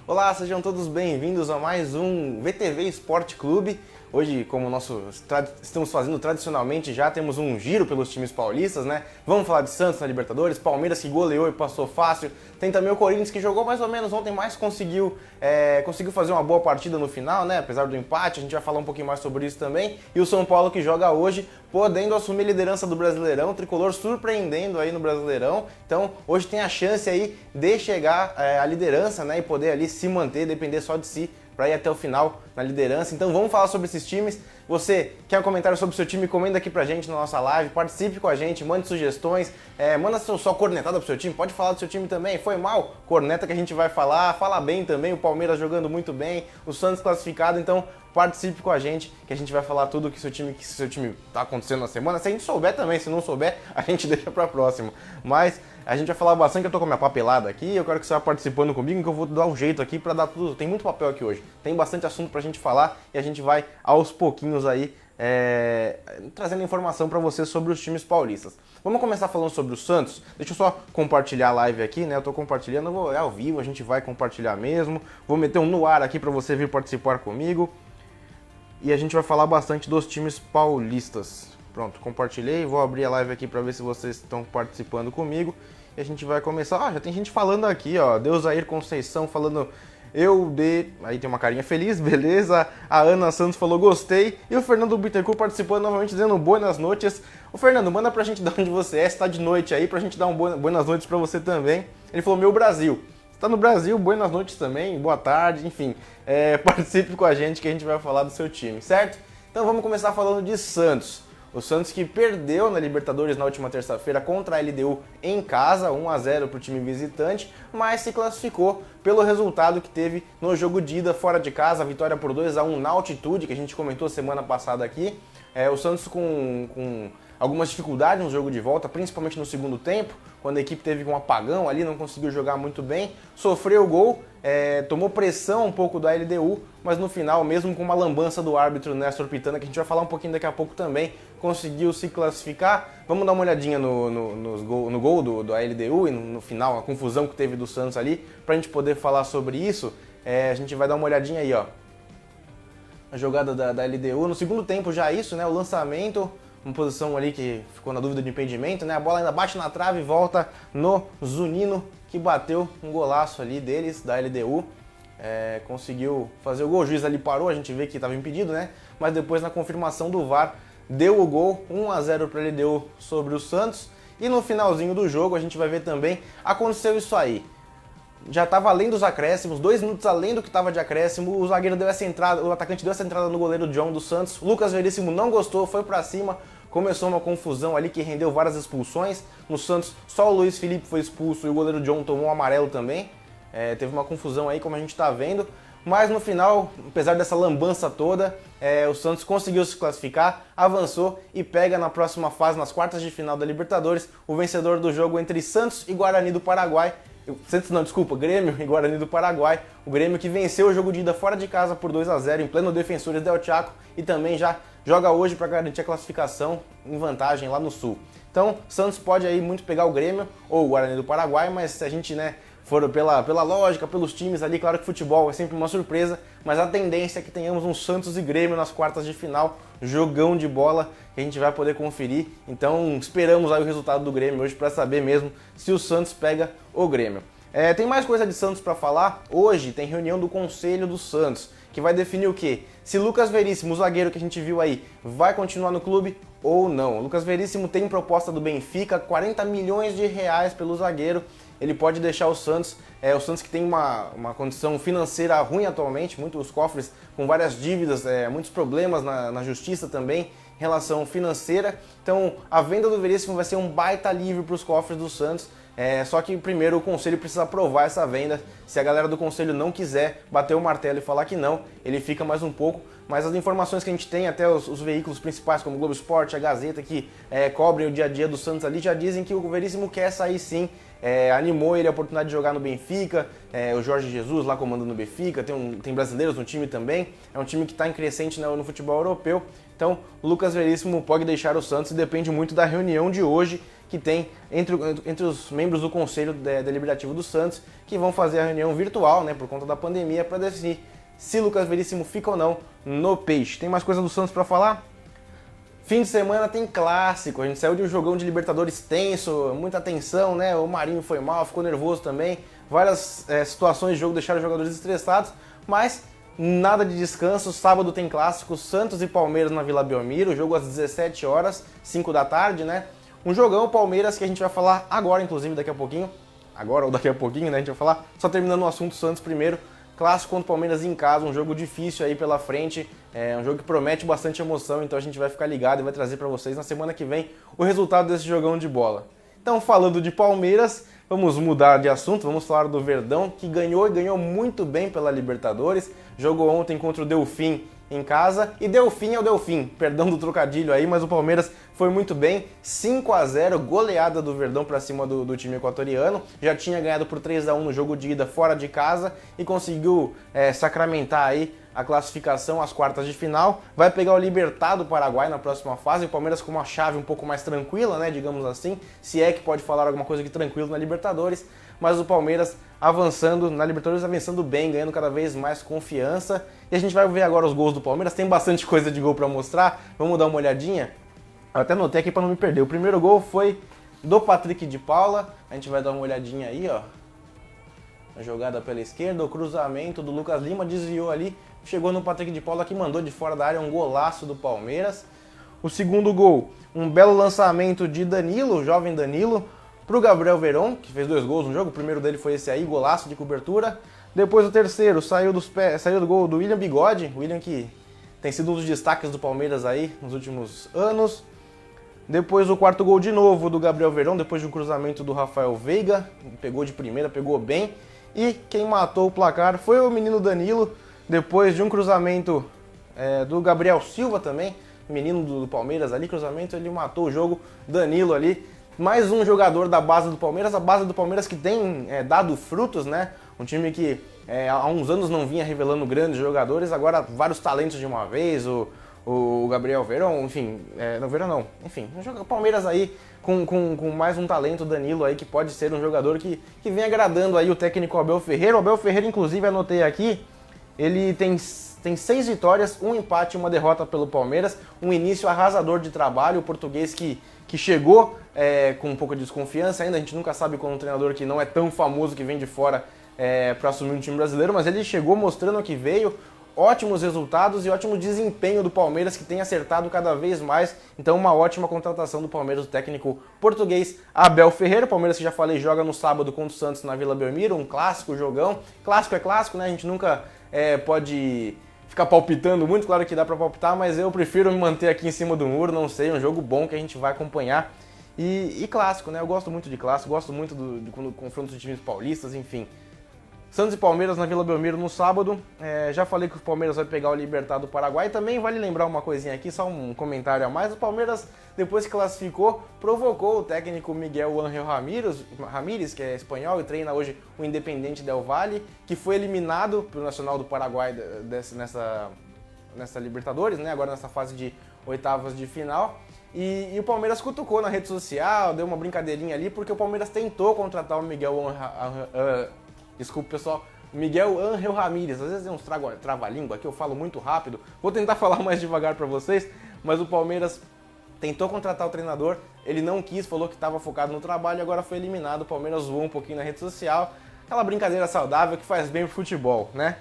Olá, sejam todos bem-vindos a mais um VTV Esporte Clube. Hoje, como estamos fazendo tradicionalmente, já temos um giro pelos times paulistas, né? Vamos falar de Santos na Libertadores, Palmeiras que goleou e passou fácil. Tem também o Corinthians que jogou mais ou menos ontem, mas conseguiu fazer uma boa partida no final, né? Apesar do empate, a gente vai falar um pouquinho mais sobre isso também. E o São Paulo que joga hoje, podendo assumir a liderança do Brasileirão, o tricolor surpreendendo aí no Brasileirão. Então, hoje tem a chance aí de chegar à liderança, né? E poder ali se manter, depender só de si, para ir até o final na liderança. Então vamos falar sobre esses times. Você quer um comentário sobre o seu time? Comenta aqui pra gente na nossa live, participe com a gente, mande sugestões, manda sua cornetada pro seu time, pode falar do seu time também, foi mal? Corneta que a gente vai falar, fala bem também, o Palmeiras jogando muito bem, o Santos classificado, então participe com a gente, que a gente vai falar tudo que seu time tá acontecendo na semana. Se a gente souber também, se não souber, a gente deixa pra próxima. Mas a gente vai falar bastante, que eu tô com a minha papelada aqui, eu quero que você vá participando comigo, que eu vou dar um jeito aqui pra dar tudo. Tem muito papel aqui hoje, tem bastante assunto pra gente falar e a gente vai aos pouquinhos aí trazendo informação pra você sobre os times paulistas. Vamos começar falando sobre o Santos. Deixa eu só compartilhar a live aqui, né? Eu tô compartilhando, é ao vivo, a gente vai compartilhar mesmo. Vou meter um no ar aqui pra você vir participar comigo. E a gente vai falar bastante dos times paulistas. Pronto, compartilhei, vou abrir a live aqui para ver se vocês estão participando comigo. E a gente vai começar. Já tem gente falando aqui, ó. Deusair Conceição falando aí tem uma carinha feliz, beleza. A Ana Santos falou gostei. E o Fernando Bittencourt participando novamente, dizendo buenas noites. O Fernando, manda pra gente de onde você é, se tá de noite aí, pra gente dar buenas noites pra você também. Ele falou meu Brasil. Você tá no Brasil, buenas noites também, boa tarde, enfim. Participe com a gente que a gente vai falar do seu time, certo? Então vamos começar falando de Santos. O Santos que perdeu na Libertadores na última terça-feira contra a LDU em casa, 1-0 para o time visitante, mas se classificou pelo resultado que teve no jogo de ida fora de casa, a vitória por 2-1 na altitude, que a gente comentou semana passada aqui. O Santos com algumas dificuldades no jogo de volta, principalmente no segundo tempo, quando a equipe teve um apagão ali, não conseguiu jogar muito bem, sofreu gol, tomou pressão um pouco da LDU, mas no final, mesmo com uma lambança do árbitro Néstor Pitana, que a gente vai falar um pouquinho daqui a pouco também, conseguiu se classificar. Vamos dar uma olhadinha no gol da LDU e no final, a confusão que teve do Santos ali, pra gente poder falar sobre isso. A gente vai dar uma olhadinha aí, ó. A jogada da LDU, no segundo tempo já isso, né, o lançamento, uma posição ali que ficou na dúvida de impedimento, né, a bola ainda bate na trave e volta no Zunino, que bateu um golaço ali deles, da LDU, conseguiu fazer o gol, o juiz ali parou, a gente vê que estava impedido, né, mas depois na confirmação do VAR, deu o gol, 1-0 para a LDU sobre o Santos, e no finalzinho do jogo a gente vai ver também, aconteceu isso aí. Já estava além dos acréscimos, 2 minutos além do que estava de acréscimo, o zagueiro deu essa entrada, o atacante deu essa entrada no goleiro John do Santos, Lucas Veríssimo não gostou, foi pra cima, começou uma confusão ali que rendeu várias expulsões. No Santos só o Luiz Felipe foi expulso e o goleiro John tomou um amarelo também, teve uma confusão aí como a gente está vendo, mas no final, apesar dessa lambança toda, o Santos conseguiu se classificar, avançou e pega na próxima fase, nas quartas de final da Libertadores, o vencedor do jogo entre Santos e Guarani do Paraguai. Grêmio e Guarani do Paraguai. O Grêmio que venceu o jogo de ida fora de casa por 2-0 em pleno Defensores del Chaco e também já joga hoje para garantir a classificação em vantagem lá no Sul. Então, Santos pode aí muito pegar o Grêmio ou o Guarani do Paraguai, mas se a gente, for pela lógica, pelos times ali, claro que futebol é sempre uma surpresa, mas a tendência é que tenhamos um Santos e Grêmio nas quartas de final, jogão de bola que a gente vai poder conferir. Então esperamos aí o resultado do Grêmio hoje para saber mesmo se o Santos pega o Grêmio. Tem mais coisa de Santos para falar. Hoje tem reunião do Conselho do Santos, que vai definir o quê? Se Lucas Veríssimo, o zagueiro que a gente viu aí, vai continuar no clube ou não. O Lucas Veríssimo tem proposta do Benfica, 40 milhões de reais pelo zagueiro. Ele pode deixar o Santos que tem uma condição financeira ruim atualmente, muitos cofres com várias dívidas, muitos problemas na justiça também em relação financeira. Então a venda do Veríssimo vai ser um baita alívio para os cofres do Santos. Só que primeiro o Conselho precisa aprovar essa venda. Se a galera do Conselho não quiser bater o martelo e falar que não, ele fica mais um pouco. Mas as informações que a gente tem, até os veículos principais como o Globo Esporte, a Gazeta, que cobrem o dia a dia do Santos ali, já dizem que o Veríssimo quer sair sim. animou ele a oportunidade de jogar no Benfica, o Jorge Jesus lá comandando no Benfica, tem brasileiros no time também, é um time que está em crescente no futebol europeu, então o Lucas Veríssimo pode deixar o Santos e depende muito da reunião de hoje que tem entre os membros do Conselho Deliberativo do Santos, que vão fazer a reunião virtual, né, por conta da pandemia, para decidir se Lucas Veríssimo fica ou não no Peixe. Tem mais coisa do Santos para falar? Fim de semana tem clássico, a gente saiu de um jogão de Libertadores tenso, muita tensão, né? O Marinho foi mal, ficou nervoso também, várias situações de jogo deixaram os jogadores estressados, mas nada de descanso. Sábado tem clássico, Santos e Palmeiras na Vila Belmiro, jogo às 17 horas, 5 da tarde, né? Um jogão, Palmeiras, que a gente vai falar agora, inclusive, daqui a pouquinho, né? A gente vai falar, só terminando o assunto Santos primeiro. Clássico contra o Palmeiras em casa, um jogo difícil aí pela frente, um jogo que promete bastante emoção, então a gente vai ficar ligado e vai trazer para vocês na semana que vem o resultado desse jogão de bola. Então, falando de Palmeiras, vamos mudar de assunto, vamos falar do Verdão, que ganhou e ganhou muito bem pela Libertadores, jogou ontem contra o Delfim em casa, e Delfim é o Delfim, perdão do trocadilho aí, mas o Palmeiras foi muito bem, 5-0, goleada do Verdão para cima do time equatoriano, já tinha ganhado por 3-1 no jogo de ida fora de casa e conseguiu sacramentar aí a classificação às quartas de final, vai pegar o Libertad do Paraguai na próxima fase, o Palmeiras com uma chave um pouco mais tranquila, né, digamos assim, se é que pode falar alguma coisa de tranquilo na Libertadores, mas o Palmeiras avançando na Libertadores, avançando bem, ganhando cada vez mais confiança. E a gente vai ver agora os gols do Palmeiras, tem bastante coisa de gol para mostrar, vamos dar uma olhadinha. Eu até anotei aqui para não me perder. O primeiro gol foi do Patrick de Paula, a gente vai dar uma olhadinha aí, ó. A jogada pela esquerda, o cruzamento do Lucas Lima, desviou ali, chegou no Patrick de Paula que mandou de fora da área, um golaço do Palmeiras. O segundo gol, um belo lançamento de Danilo, o jovem Danilo, pro Gabriel Veron, que fez 2 gols no jogo, o primeiro dele foi esse aí, golaço de cobertura. Depois o terceiro, saiu do gol do William Bigode, William que tem sido um dos destaques do Palmeiras aí nos últimos anos. Depois o quarto gol de novo do Gabriel Veron, depois de um cruzamento do Rafael Veiga, pegou de primeira, pegou bem. E quem matou o placar foi o menino Danilo, depois de um cruzamento do Gabriel Silva também, menino do Palmeiras ali, cruzamento, ele matou o jogo, Danilo ali. Mais um jogador da base do Palmeiras, a base do Palmeiras que tem dado frutos, né? Um time que há uns anos não vinha revelando grandes jogadores, agora vários talentos de uma vez, o Gabriel Veron, enfim, não Veron não, enfim, o Palmeiras aí com mais um talento, Danilo aí, que pode ser um jogador que vem agradando aí o técnico Abel Ferreira. O Abel Ferreira, inclusive, anotei aqui, ele tem 6 vitórias, 1 empate e 1 derrota pelo Palmeiras, um início arrasador de trabalho, o português que chegou com um pouco de desconfiança ainda, a gente nunca sabe quando um treinador que não é tão famoso, que vem de fora para assumir um time brasileiro, mas ele chegou mostrando que veio, ótimos resultados e ótimo desempenho do Palmeiras, que tem acertado cada vez mais, então uma ótima contratação do Palmeiras, do técnico português Abel Ferreira. O Palmeiras, que já falei, joga no sábado contra o Santos na Vila Belmiro, um clássico jogão, clássico é clássico, né, a gente nunca pode ficar palpitando muito, claro que dá pra palpitar, mas eu prefiro me manter aqui em cima do muro, não sei, um jogo bom que a gente vai acompanhar. E clássico, né? Eu gosto muito de clássico, gosto muito do confronto de times paulistas, enfim. Santos e Palmeiras na Vila Belmiro no sábado. Já falei que o Palmeiras vai pegar o Libertad do Paraguai. Também vale lembrar uma coisinha aqui, só um comentário a mais. O Palmeiras, depois que classificou, provocou o técnico Miguel Ángel Ramírez, que é espanhol e treina hoje o Independiente Del Valle, que foi eliminado pelo Nacional do Paraguai nessa Libertadores, né? Agora nessa fase de oitavas de final. E o Palmeiras cutucou na rede social, deu uma brincadeirinha ali, porque o Palmeiras tentou contratar o desculpa, pessoal, Miguel Ángel Ramírez. Às vezes tem uns trava-língua aqui, eu falo muito rápido. Vou tentar falar mais devagar para vocês, mas o Palmeiras tentou contratar o treinador, ele não quis, falou que estava focado no trabalho e agora foi eliminado. O Palmeiras zoou um pouquinho na rede social, aquela brincadeira saudável que faz bem pro futebol, né?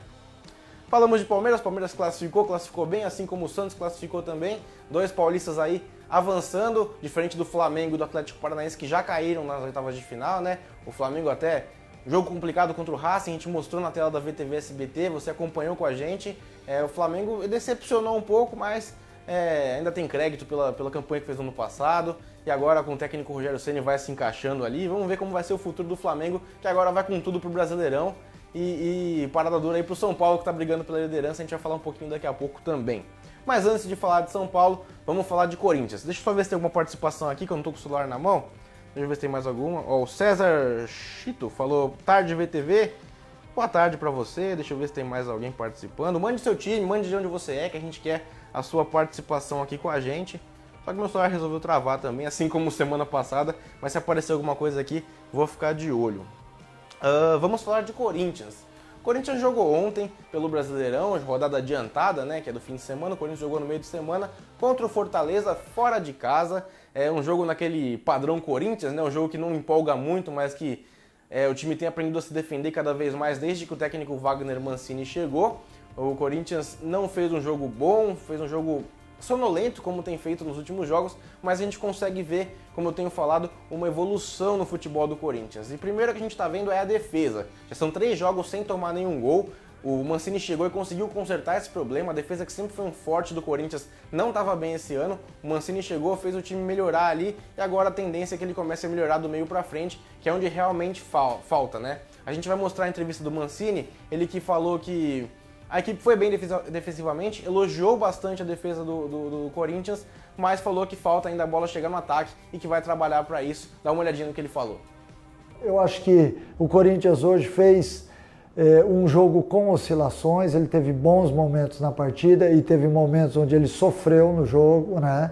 Falamos de Palmeiras, Palmeiras classificou bem, assim como o Santos classificou também. 2 paulistas aí avançando, diferente do Flamengo e do Atlético Paranaense, que já caíram nas oitavas de final, né? O Flamengo até, jogo complicado contra o Racing, a gente mostrou na tela da VTV SBT, você acompanhou com a gente. O Flamengo decepcionou um pouco, mas ainda tem crédito pela campanha que fez no ano passado. E agora com o técnico Rogério Ceni vai se encaixando ali. Vamos ver como vai ser o futuro do Flamengo, que agora vai com tudo pro Brasileirão. E parada dura aí pro São Paulo, que tá brigando pela liderança, a gente vai falar um pouquinho daqui a pouco também. Mas antes de falar de São Paulo, vamos falar de Corinthians. Deixa eu só ver se tem alguma participação aqui, que eu não tô com o celular na mão. Deixa eu ver se tem mais alguma. Ó, o César Chito falou, tarde VTV. Boa tarde pra você, deixa eu ver se tem mais alguém participando. Mande seu time, mande de onde você é, que a gente quer a sua participação aqui com a gente. Só que meu celular resolveu travar também, assim como semana passada, mas se aparecer alguma coisa aqui, vou ficar de olho. Vamos falar de Corinthians. O Corinthians jogou ontem pelo Brasileirão, rodada adiantada, né, que é do fim de semana. O Corinthians jogou no meio de semana contra o Fortaleza, fora de casa. É um jogo naquele padrão Corinthians, né, um jogo que não empolga muito, mas que o time tem aprendido a se defender cada vez mais desde que o técnico Wagner Mancini chegou. O Corinthians não fez um jogo bom, fez um jogo sonolento, como tem feito nos últimos jogos, mas a gente consegue ver, como eu tenho falado, uma evolução no futebol do Corinthians. E primeiro que a gente está vendo é a defesa. Já são 3 jogos sem tomar nenhum gol. O Mancini chegou e conseguiu consertar esse problema. A defesa, que sempre foi um forte do Corinthians, não estava bem esse ano. O Mancini chegou, fez o time melhorar ali, e agora a tendência é que ele comece a melhorar do meio para frente, que é onde realmente falta, né? A gente vai mostrar a entrevista do Mancini, ele que falou que a equipe foi bem defensivamente, elogiou bastante a defesa do Corinthians, mas falou que falta ainda a bola chegar no ataque e que vai trabalhar para isso. Dá uma olhadinha no que ele falou. Eu acho que o Corinthians hoje fez um jogo com oscilações, ele teve bons momentos na partida e teve momentos onde ele sofreu no jogo, né?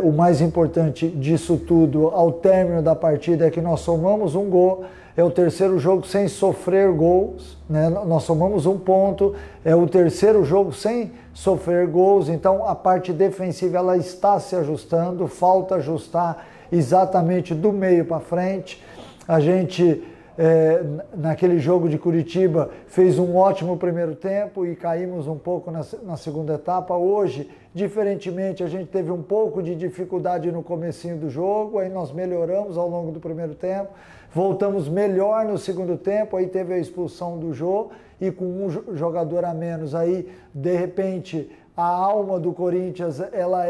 O mais importante disso tudo, ao término da partida, é que nós somamos um gol. É o terceiro jogo sem sofrer gols, né? Nós somamos 1 ponto, é o terceiro jogo sem sofrer gols, então a parte defensiva ela está se ajustando, falta ajustar exatamente do meio para frente. A gente, naquele jogo de Curitiba, fez um ótimo primeiro tempo e caímos um pouco na segunda etapa. Hoje, diferentemente, a gente teve um pouco de dificuldade no comecinho do jogo, aí nós melhoramos ao longo do primeiro tempo, voltamos melhor no segundo tempo, aí teve a expulsão do Jô, e com um jogador a menos, aí, de repente, a alma do Corinthians, ela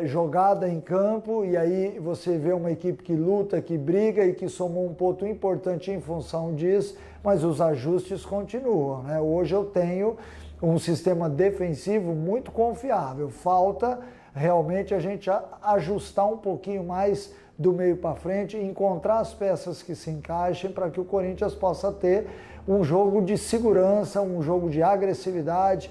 jogada em campo, e aí você vê uma equipe que luta, que briga e que somou um ponto importante em função disso, mas os ajustes continuam, né? Hoje eu tenho um sistema defensivo muito confiável, falta realmente a gente ajustar um pouquinho mais do meio para frente, encontrar as peças que se encaixem para que o Corinthians possa ter um jogo de segurança, um jogo de agressividade,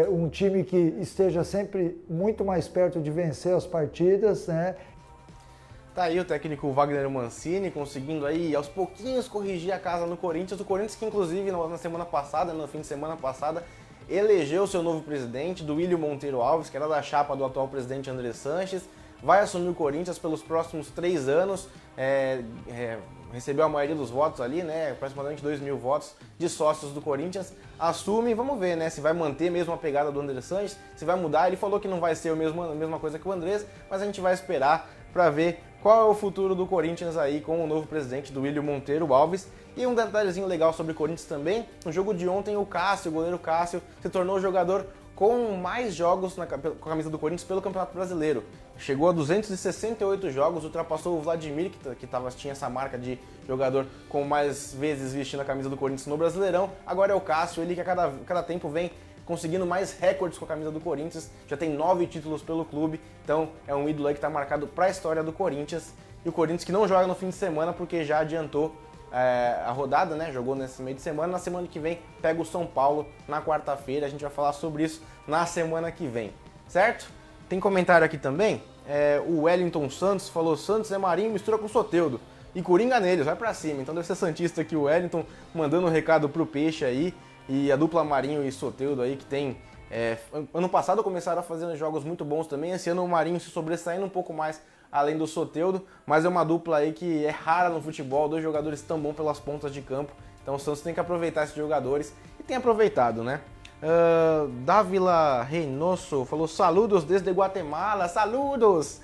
um time que esteja sempre muito mais perto de vencer as partidas, né? Tá aí o técnico Wagner Mancini conseguindo aí aos pouquinhos corrigir a casa no Corinthians. O Corinthians que inclusive na semana passada, no fim de semana passada, elegeu seu novo presidente, Duílio Monteiro Alves, que era da chapa do atual presidente André Sanches. Vai assumir o Corinthians pelos próximos 3 anos, recebeu a maioria dos votos ali, né, aproximadamente 2.000 votos de sócios do Corinthians, assume, vamos ver, né, se vai manter mesmo a pegada do André Sanches, se vai mudar. Ele falou que não vai ser a mesma coisa que o Andrés, mas a gente vai esperar para ver qual é o futuro do Corinthians aí com o novo presidente, Duílio Monteiro Alves. E um detalhezinho legal sobre o Corinthians também, no jogo de ontem o goleiro Cássio, se tornou o jogador com mais jogos com a camisa do Corinthians pelo Campeonato Brasileiro. Chegou a 268 jogos, ultrapassou o Vladimir, que tinha essa marca de jogador com mais vezes vestindo a camisa do Corinthians no Brasileirão. Agora é o Cássio, ele que a cada tempo vem conseguindo mais recordes com a camisa do Corinthians, já tem 9 títulos pelo clube, então é um ídolo aí que está marcado para a história do Corinthians. E o Corinthians que não joga no fim de semana porque já adiantou a rodada, né? Jogou nesse meio de semana. Na semana que vem pega o São Paulo na quarta-feira. A gente vai falar sobre isso na semana que vem, certo? Tem comentário aqui também. O Wellington Santos falou: Santos é Marinho, mistura com Soteldo. E Coringa neles, vai pra cima. Então deve ser santista aqui o Wellington, mandando um recado pro Peixe aí. E a dupla Marinho e Soteldo aí que tem... ano passado começaram a fazer jogos muito bons também. Esse ano o Marinho se sobressaindo um pouco mais além do Soteldo, mas é uma dupla aí que é rara no futebol, 2 jogadores tão bons pelas pontas de campo, então o Santos tem que aproveitar esses jogadores, e tem aproveitado, né? Dávila Reynoso falou: saludos desde Guatemala, saludos!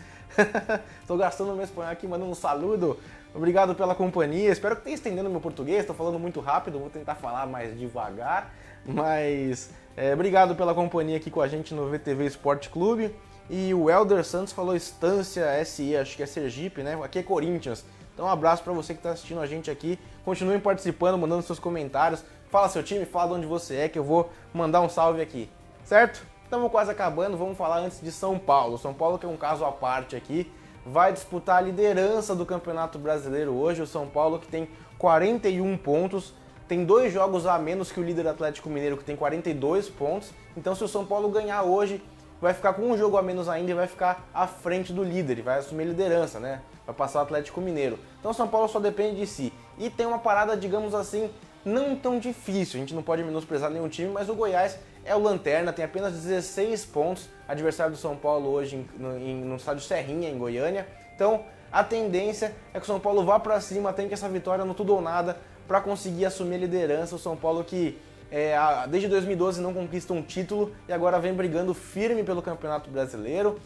Tô gastando meu espanhol aqui, mandando um saludo. Obrigado pela companhia, espero que tenha estendendo meu português, tô falando muito rápido, vou tentar falar mais devagar, mas obrigado pela companhia aqui com a gente no VTV Esporte Clube. E o Helder Santos falou Estância SE, acho que é Sergipe, né? Aqui é Corinthians. Então um abraço para você que está assistindo a gente aqui. Continuem participando, mandando seus comentários. Fala seu time, fala de onde você é, que eu vou mandar um salve aqui. Certo? Estamos quase acabando, vamos falar antes de São Paulo. São Paulo que é um caso à parte aqui. vai disputar a liderança do Campeonato Brasileiro hoje. O São Paulo, que tem 41 pontos, tem 2 jogos a menos que o líder Atlético Mineiro, que tem 42 pontos. Então, se o São Paulo ganhar hoje, vai ficar com um jogo a menos ainda e vai ficar à frente do líder, e vai assumir a liderança, né? Vai passar o Atlético Mineiro. Então, o São Paulo só depende de si. E tem uma parada, digamos assim, não tão difícil. A gente não pode menosprezar nenhum time, mas o Goiás é o lanterna, tem apenas 16 pontos, adversário do São Paulo hoje no estádio Serrinha, em Goiânia. Então, a tendência é que o São Paulo vá para cima, tem que essa vitória no tudo ou nada para conseguir assumir a liderança. O São Paulo que desde 2012 não conquista um título e agora vem brigando firme pelo Campeonato Brasileiro.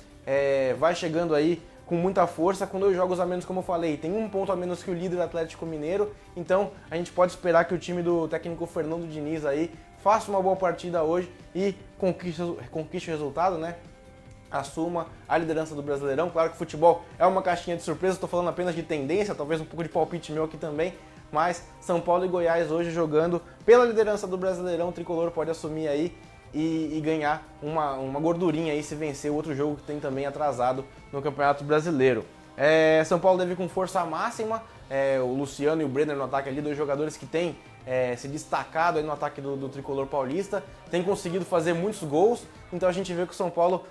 Vai chegando aí com muita força, com 2 jogos a menos, como eu falei, tem 1 ponto a menos que o líder Atlético Mineiro. Então, a gente pode esperar que o time do técnico Fernando Diniz aí faça uma boa partida hoje e conquiste o resultado, né? Assuma a liderança do Brasileirão. Claro que o futebol é uma caixinha de surpresa, estou falando apenas de tendência, talvez um pouco de palpite meu aqui também, mas São Paulo e Goiás hoje jogando pela liderança do Brasileirão. O Tricolor pode assumir aí e ganhar uma gordurinha aí se vencer o outro jogo que tem também atrasado no Campeonato Brasileiro. São Paulo deve ir com força máxima, o Luciano e o Brenner no ataque ali, 2 jogadores que têm se destacado aí no ataque do Tricolor paulista, tem conseguido fazer muitos gols, então a gente vê que o São Paulo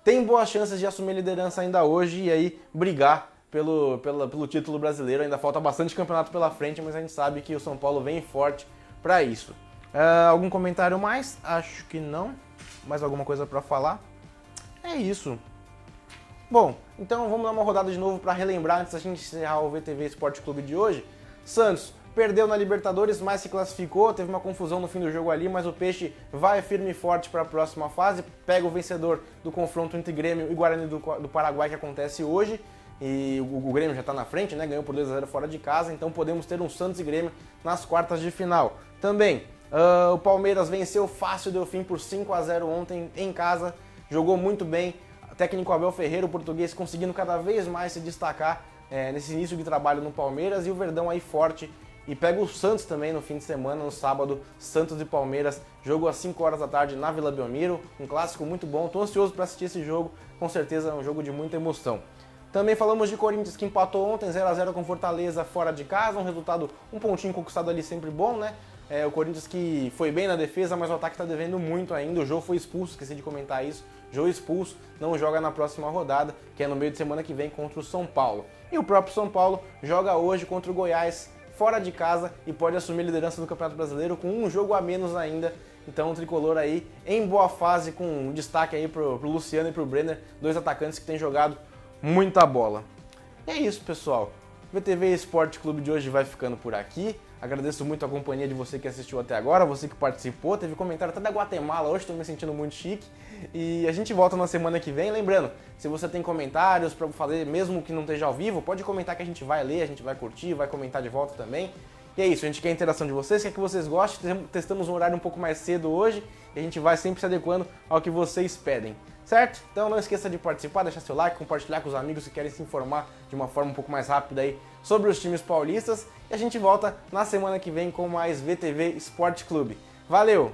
tem boas chances de assumir a liderança ainda hoje e aí brigar pelo título brasileiro. Ainda falta bastante campeonato pela frente, mas a gente sabe que o São Paulo vem forte para isso. Algum comentário mais? Acho que não. Mais alguma coisa para falar? É isso. Bom, então vamos dar uma rodada de novo para relembrar antes da gente encerrar o VTV Esporte Clube de hoje. Santos perdeu na Libertadores, mas se classificou, teve uma confusão no fim do jogo ali, mas o Peixe vai firme e forte para a próxima fase, pega o vencedor do confronto entre Grêmio e Guarani do Paraguai que acontece hoje, e o Grêmio já está na frente, né? Ganhou por 2-0 fora de casa, então podemos ter um Santos e Grêmio nas quartas de final. Também, o Palmeiras venceu fácil, deu fim por 5-0 ontem em casa, jogou muito bem, o técnico Abel Ferreira, o português, conseguindo cada vez mais se destacar nesse início de trabalho no Palmeiras, e o Verdão aí forte. E pega o Santos também no fim de semana, no sábado, Santos e Palmeiras, jogo às 5 horas da tarde na Vila Belmiro, um clássico muito bom, estou ansioso para assistir esse jogo, com certeza é um jogo de muita emoção. Também falamos de Corinthians, que empatou ontem 0-0 com Fortaleza fora de casa, um resultado, um pontinho conquistado ali sempre bom, né? O Corinthians que foi bem na defesa, mas o ataque está devendo muito ainda, o Jô foi expulso, esqueci de comentar isso, Jô expulso, não joga na próxima rodada, que é no meio de semana que vem contra o São Paulo. E o próprio São Paulo joga hoje contra o Goiás, fora de casa, e pode assumir a liderança do Campeonato Brasileiro com um jogo a menos ainda. Então o Tricolor aí em boa fase, com um destaque aí pro Luciano e pro Brenner, 2 atacantes que têm jogado muita bola. E é isso, pessoal. O VTV Esporte Clube de hoje vai ficando por aqui. Agradeço muito a companhia de você que assistiu até agora, você que participou. Teve comentário até da Guatemala hoje, estou me sentindo muito chique. E a gente volta na semana que vem. Lembrando, se você tem comentários para fazer, mesmo que não esteja ao vivo, pode comentar que a gente vai ler, a gente vai curtir, vai comentar de volta também. E é isso, a gente quer a interação de vocês, quer que vocês gostem. Testamos um horário um pouco mais cedo hoje e a gente vai sempre se adequando ao que vocês pedem. Certo? Então não esqueça de participar, deixar seu like, compartilhar com os amigos que querem se informar de uma forma um pouco mais rápida aí sobre os times paulistas. E a gente volta na semana que vem com mais VTV Esporte Clube. Valeu!